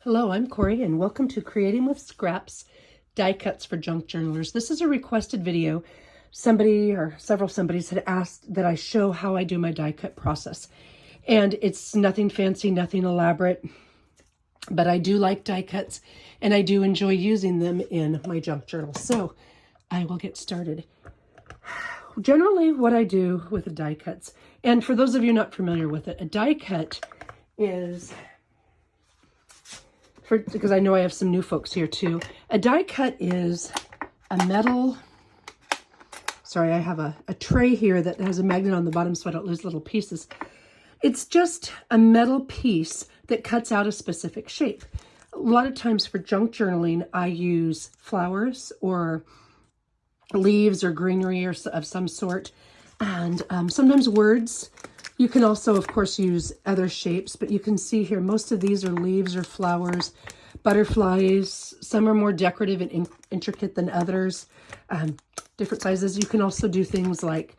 Hello, I'm Corey, and welcome to Creating with Scraps, Die Cuts for Junk Journalers. This is a requested video. Somebody or several somebodies had asked that I show how I do my die cut process. And it's nothing fancy, nothing elaborate, but I do like die cuts, and I do enjoy using them in my junk journal. So I will get started. Generally, what I do with the die cuts, and for those of you not familiar with it, a die cut is... because I know I have some new folks here too. A die cut is a metal, sorry, I have a tray here that has a magnet on the bottom so I don't lose little pieces. It's just a metal piece that cuts out a specific shape. A lot of times for junk journaling, I use flowers or leaves or greenery or of some sort, and sometimes words. You can also, of course, use other shapes, but you can see here, most of these are leaves or flowers, butterflies. Some are more decorative and intricate than others, different sizes. You can also do things like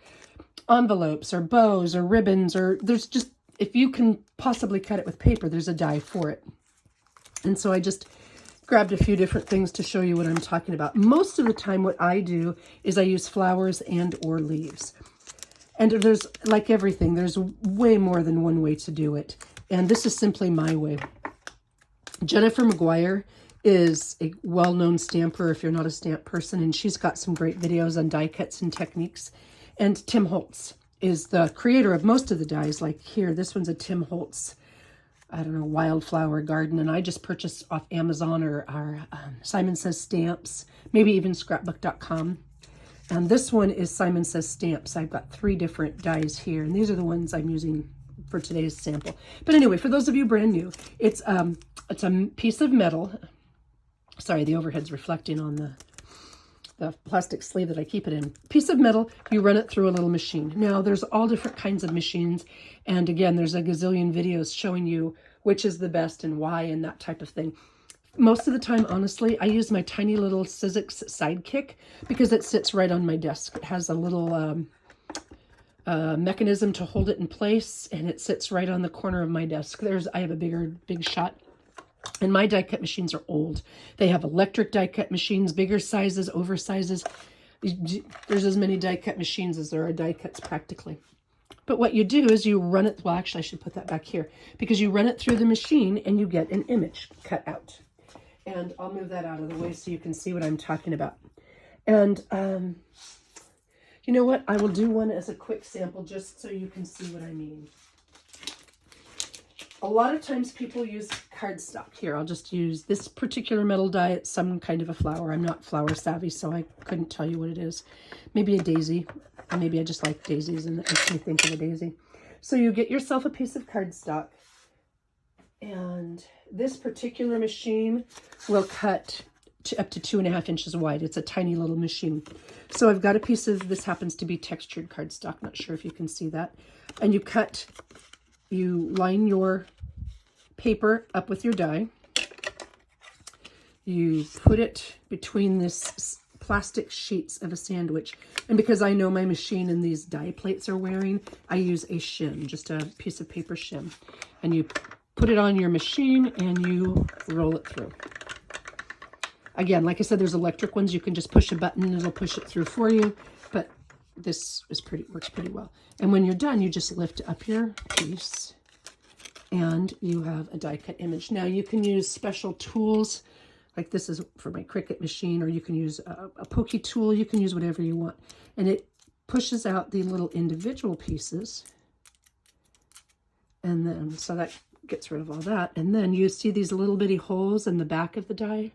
envelopes or bows or ribbons, or there's just, if you can possibly cut it with paper, there's a die for it. And so I just grabbed a few different things to show you what I'm talking about. Most of the time, what I do is I use flowers and or leaves. And there's, like everything, there's way more than one way to do it. And this is simply my way. Jennifer McGuire is a well-known stamper if you're not a stamp person, and she's got some great videos on die cuts and techniques. And Tim Holtz is the creator of most of the dies. Like here, this one's a Tim Holtz, I don't know, wildflower garden, and I just purchased off Amazon or Simon Says Stamps, maybe even scrapbook.com. And this one is Simon Says Stamps. I've got 3 different dies here, and these are the ones I'm using for today's sample. But anyway, for those of you brand new, it's a piece of metal. Sorry, the overhead's reflecting on the plastic sleeve that I keep it in. Piece of metal, you run it through a little machine. Now, there's all different kinds of machines, and again, there's a gazillion videos showing you which is the best and why and that type of thing. Most of the time, honestly, I use my tiny little Sizzix Sidekick because it sits right on my desk. It has a little mechanism to hold it in place, and it sits right on the corner of my desk. I have a big shot, and my die cut machines are old. They have electric die cut machines, bigger sizes, oversizes. There's as many die cut machines as there are die cuts practically. But what you do is you run it, well, actually, I should put that back here, because you run it through the machine and you get an image cut out. And I'll move that out of the way so you can see what I'm talking about. And you know what? I will do one as a quick sample just so you can see what I mean. A lot of times people use cardstock. Here, I'll just use this particular metal die. It's some kind of a flower. I'm not flower savvy, so I couldn't tell you what it is. Maybe a daisy. Or maybe I just like daisies and it makes me think of a daisy. So you get yourself a piece of cardstock, and this particular machine will cut up to 2.5 inches wide. It's a tiny little machine. So I've got a piece of, this happens to be textured cardstock. Not sure if you can see that. And you line your paper up with your die. You put it between this plastic sheets of a sandwich. And because I know my machine and these die plates are wearing, I use a shim, just a piece of paper shim. And you put it on your machine and you roll it through. Again, like I said, there's electric ones. You can just push a button and it'll push it through for you. But this is works pretty well. And when you're done, you just lift up your piece and you have a die cut image. Now you can use special tools, like this is for my Cricut machine, or you can use a pokey tool. You can use whatever you want. And it pushes out the little individual pieces. And then, so that gets rid of all that. And then you see these little bitty holes in the back of the die.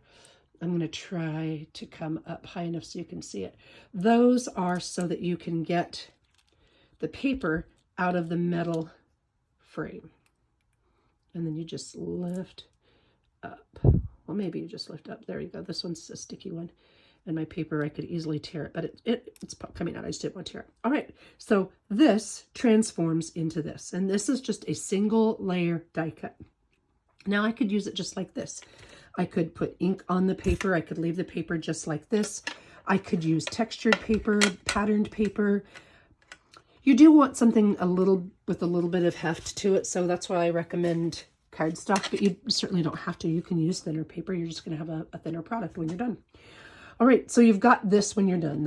I'm going to try to come up high enough so you can see it. Those are so that you can get the paper out of the metal frame. And then you just lift up. Well, maybe you just lift up. There you go. This one's a sticky one. And my paper, I could easily tear it, but it's coming out. I just didn't want to tear it. All right. So this transforms into this. And this is just a single layer die cut. Now I could use it just like this. I could put ink on the paper. I could leave the paper just like this. I could use textured paper, patterned paper. You do want something with a little bit of heft to it, so that's why I recommend cardstock, but you certainly don't have to. You can use thinner paper. You're just going to have a thinner product when you're done. All right, so you've got this when you're done.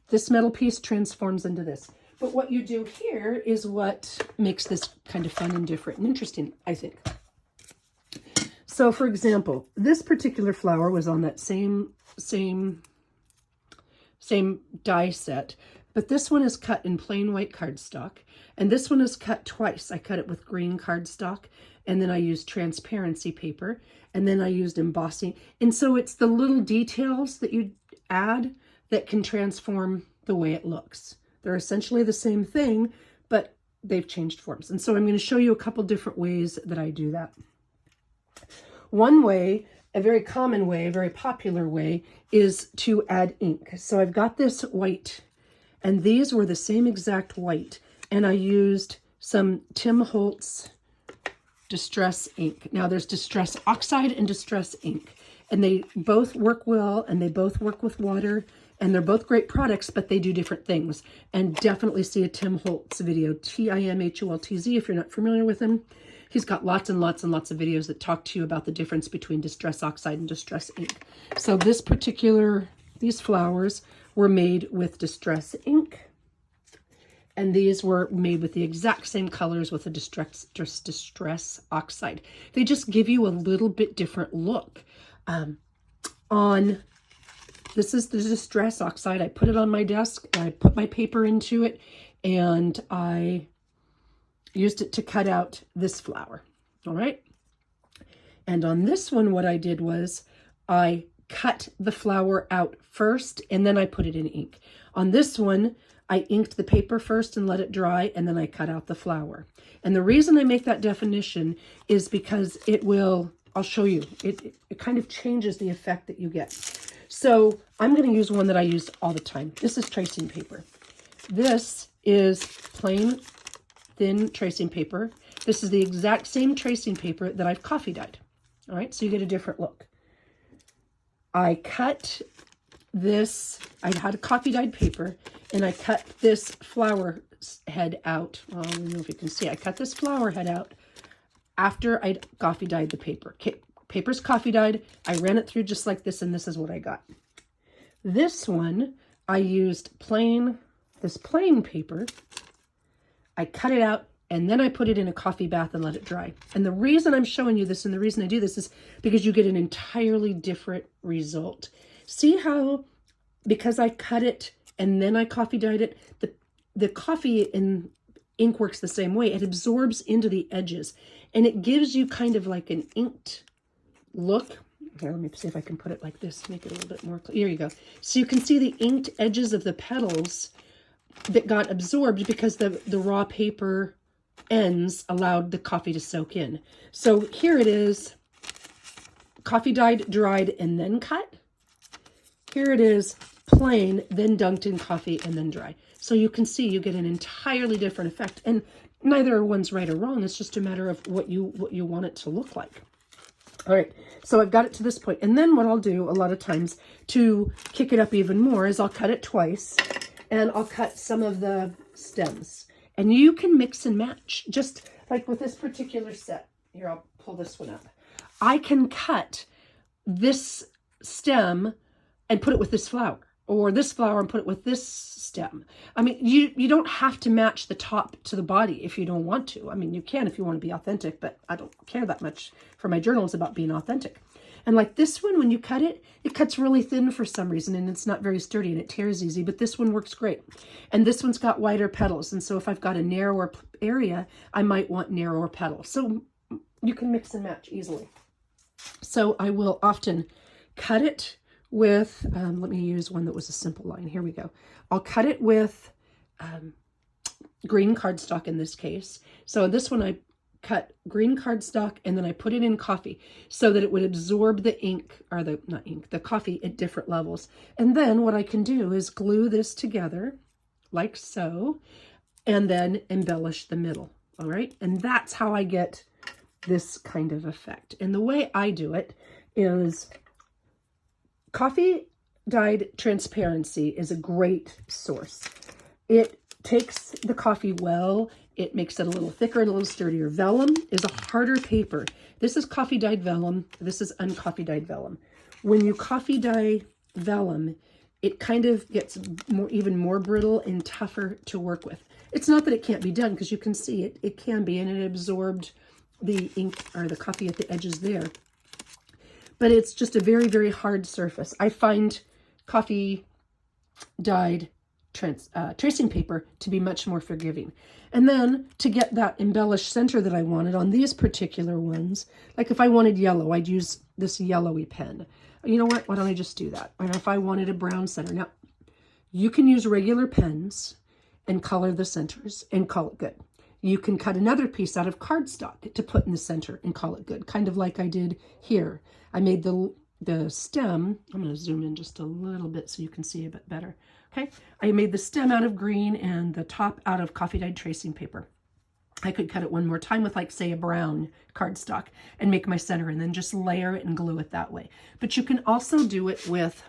This metal piece transforms into this. But what you do here is what makes this kind of fun and different and interesting, I think. So, for example, this particular flower was on that same die set, but this one is cut in plain white cardstock, and this one is cut twice. I cut it with green cardstock, and then I used transparency paper, and then I used embossing. And so it's the little details that you add that can transform the way it looks. They're essentially the same thing, but they've changed forms. And so I'm going to show you a couple different ways that I do that. One way, a very common way, a very popular way, is to add ink. So I've got this white, and these were the same exact white, and I used some Tim Holtz Distress ink. Now there's Distress Oxide and Distress ink, and they both work well, and they both work with water, and they're both great products, but they do different things. And definitely see a Tim Holtz video, Timholtz, if you're not familiar with him. He's got lots and lots and lots of videos that talk to you about the difference between Distress Oxide and Distress ink. So these flowers were made with Distress ink, and these were made with the exact same colors with the Distress Oxide. They just give you a little bit different look. This is the Distress Oxide. I put it on my desk, and I put my paper into it, and I used it to cut out this flower. All right. And on this one, what I did was I cut the flower out first, and then I put it in ink. On this one, I inked the paper first and let it dry, and then I cut out the flower. And the reason I make that definition is because I'll show you, it kind of changes the effect that you get. So I'm going to use one that I use all the time. This is tracing paper. This is plain thin tracing paper. This is the exact same tracing paper that I've coffee dyed. All right, so you get a different look. I cut this, I had a coffee dyed paper, and I cut this flower head out. I don't know if you can see. I cut this flower head out after I'd coffee dyed the paper. Paper's coffee dyed. I ran it through just like this, and this is what I got. This one, I used this plain paper. I cut it out, and then I put it in a coffee bath and let it dry. And the reason I'm showing you this and the reason I do this is because you get an entirely different result. See how, because I cut it and then I coffee dyed it, the coffee and ink works the same way. It absorbs into the edges, and it gives you kind of like an inked look. Here, let me see if I can put it like this, make it a little bit more clear. Here you go. So you can see the inked edges of the petals that got absorbed because the raw paper ends allowed the coffee to soak in. So here it is, coffee dyed, dried, and then cut. Here it is, plain, then dunked in coffee, and then dry. So you can see you get an entirely different effect. And neither one's right or wrong. It's just a matter of what you want it to look like. All right, so I've got it to this point. And then what I'll do a lot of times to kick it up even more is I'll cut it twice, and I'll cut some of the stems. And you can mix and match, just like with this particular set. Here, I'll pull this one up. I can cut this stem and put it with this flower, or this flower and put it with this stem. I mean, you don't have to match the top to the body if you don't want to. I mean, you can if you want to be authentic, but I don't care that much for my journals about being authentic. And like this one, when you cut it, it cuts really thin for some reason, and it's not very sturdy, and it tears easy, but this one works great. And this one's got wider petals, and so if I've got a narrower area, I might want narrower petals. So you can mix and match easily. So I will often cut it with, let me use one that was a simple line. Here we go. I'll cut it with green cardstock in this case. So this one I cut green cardstock, and then I put it in coffee so that it would absorb the ink, or the coffee at different levels. And then what I can do is glue this together like so, and then embellish the middle. All right. And that's how I get this kind of effect. And the way I do it is coffee dyed transparency is a great source. It takes the coffee well It makes it a little thicker and a little sturdier. Vellum is a harder paper. This is coffee dyed vellum. This is uncoffee dyed vellum. When you coffee dye vellum, it kind of gets even more brittle and tougher to work with. It's not that it can't be done, because you can see it can be, and it absorbed the ink or the coffee at the edges there. But it's just a very, very hard surface. I find coffee dyed tracing paper to be much more forgiving. And then to get that embellished center that I wanted on these particular ones, like if I wanted yellow, I'd use this yellowy pen. You know what? Why don't I just do that? And if I wanted a brown center. Now, you can use regular pens and color the centers and call it good. You can cut another piece out of cardstock to put in the center and call it good, kind of like I did here. I made the stem, I'm going to zoom in just a little bit so you can see a bit better. Okay, I made the stem out of green and the top out of coffee dyed tracing paper. I could cut it one more time with, like, say, a brown cardstock and make my center, and then just layer it and glue it that way. But you can also do it with,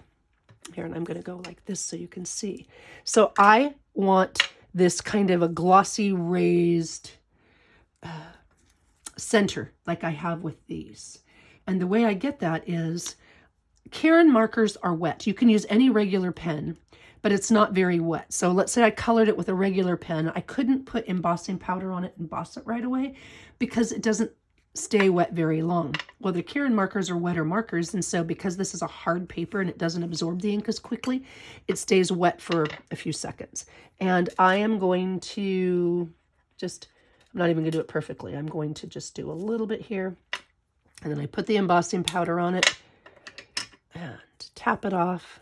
here, and I'm going to go like this so you can see. So I want this kind of a glossy raised center like I have with these. And the way I get that is, Caron markers are wet. You can use any regular pen, but it's not very wet. So let's say I colored it with a regular pen. I couldn't put embossing powder on it and emboss it right away because it doesn't stay wet very long. Well, the Caron markers are wetter markers, and so because this is a hard paper and it doesn't absorb the ink as quickly, it stays wet for a few seconds. And I am going to just, I'm not even going to do it perfectly. I'm going to just do a little bit here, and then I put the embossing powder on it and tap it off.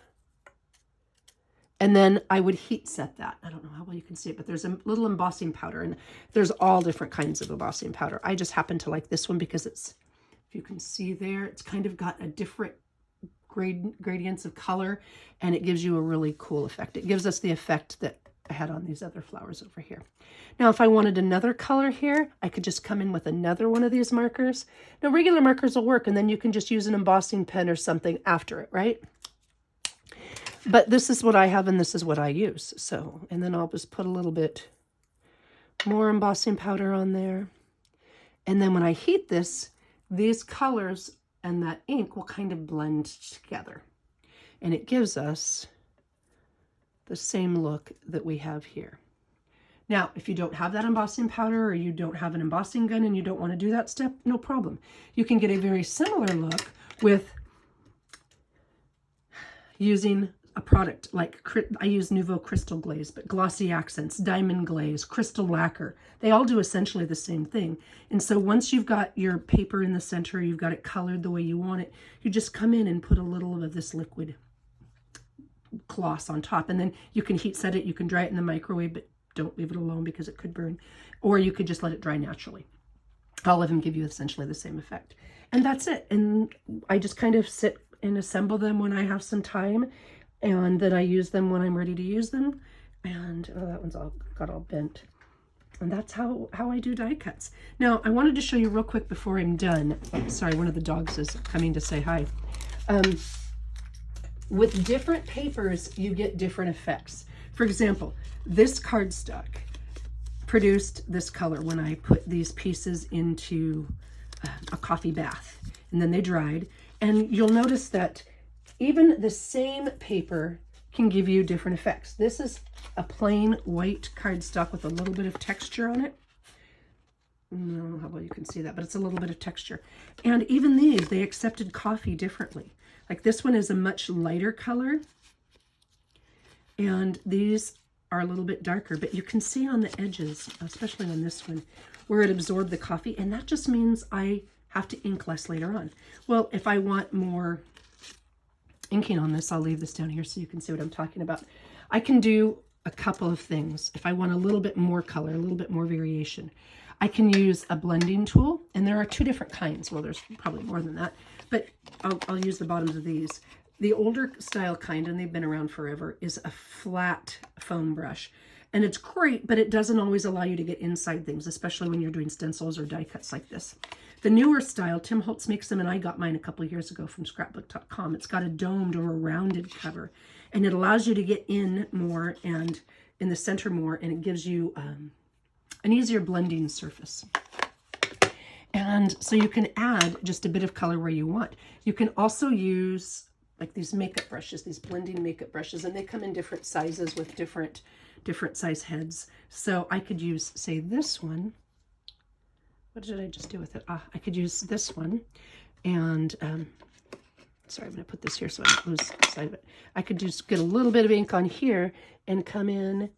And then I would heat set that. I don't know how well you can see it, but there's a little embossing powder, and there's all different kinds of embossing powder. I just happen to like this one because it's, if you can see there, it's kind of got a different gradients of color, and it gives you a really cool effect. It gives us the effect that I had on these other flowers over here. Now, if I wanted another color here, I could just come in with another one of these markers. Now, regular markers will work, and then you can just use an embossing pen or something after it, right? But this is what I have, and this is what I use. So, and then I'll just put a little bit more embossing powder on there. And then when I heat this, these colors and that ink will kind of blend together. And it gives us the same look that we have here. Now, if you don't have that embossing powder, or you don't have an embossing gun and you don't want to do that step, no problem. You can get a very similar look with using a product like, I use Nouveau Crystal Glaze, but Glossy Accents, Diamond Glaze, Crystal Lacquer, they all do essentially the same thing. And so once you've got your paper in the center, you've got it colored the way you want it, you just come in and put a little of this liquid gloss on top, and then you can heat set it, you can dry it in the microwave, but don't leave it alone because it could burn, or you could just let it dry naturally. All of them give you essentially the same effect. And that's it. And I just kind of sit and assemble them when I have some time, and then I use them when I'm ready to use them. And oh, that one's all got all bent. And that's how I do die cuts. Now, I wanted to show you real quick before I'm done. Oh, sorry, one of the dogs is coming to say hi. With different papers, you get different effects. For example, this cardstock produced this color when I put these pieces into a coffee bath, and then they dried. And you'll notice that even the same paper can give you different effects. This is a plain white cardstock with a little bit of texture on it. I don't know how well you can see that, but it's a little bit of texture. And even these, they accepted coffee differently. Like this one is a much lighter color, and these are a little bit darker, but you can see on the edges, especially on this one, where it absorbed the coffee, and that just means I have to ink less later on. Well, if I want more inking on this, I'll leave this down here so you can see what I'm talking about. I can do a couple of things. If I want a little bit more color, a little bit more variation, I can use a blending tool, and there are two different kinds. Well, there's probably more than that, but I'll use the bottoms of these. The older style kind, and they've been around forever, is a flat foam brush. And it's great, but it doesn't always allow you to get inside things, especially when you're doing stencils or die cuts like this. The newer style, Tim Holtz makes them, and I got mine a couple of years ago from scrapbook.com. It's got a domed or a rounded cover, and it allows you to get in more and in the center more, and it gives you an easier blending surface. And so you can add just a bit of color where you want. You can also use like these makeup brushes, these blending makeup brushes, and they come in different sizes with different size heads. So I could use, say, this one. What did I just do with it? I could use this one, and sorry, I'm going to put this here so I don't lose sight of it. I could just get a little bit of ink on here and come in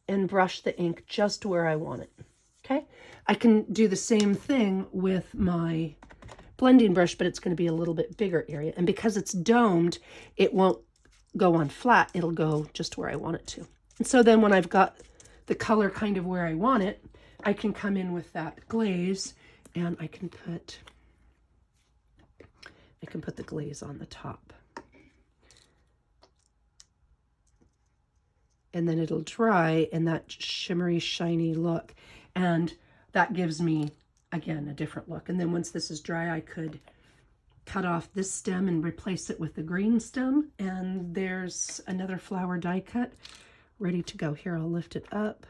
and brush the ink just where I want it. Okay, I can do the same thing with my blending brush, but it's going to be a little bit bigger area. And because it's domed, it won't go on flat. It'll go just where I want it to. And so then when I've got the color kind of where I want it, I can come in with that glaze, and I can put the glaze on the top. And then it'll dry in that shimmery, shiny look. And that gives me, again, a different look. And then once this is dry, I could cut off this stem and replace it with the green stem. And there's another flower die cut ready to go. Here, I'll lift it up.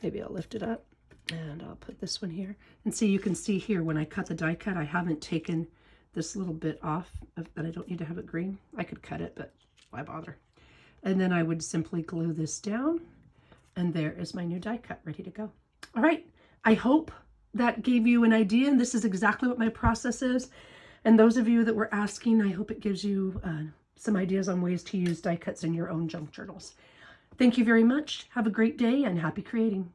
Maybe I'll lift it up, and I'll put this one here. And see, you can see here when I cut the die cut, I haven't taken this little bit off that I don't need to have it green. I could cut it, but why bother? And then I would simply glue this down, and there is my new die cut ready to go. All right, I hope that gave you an idea, and this is exactly what my process is. And those of you that were asking, I hope it gives you some ideas on ways to use die cuts in your own junk journals. Thank you very much. Have a great day and happy creating.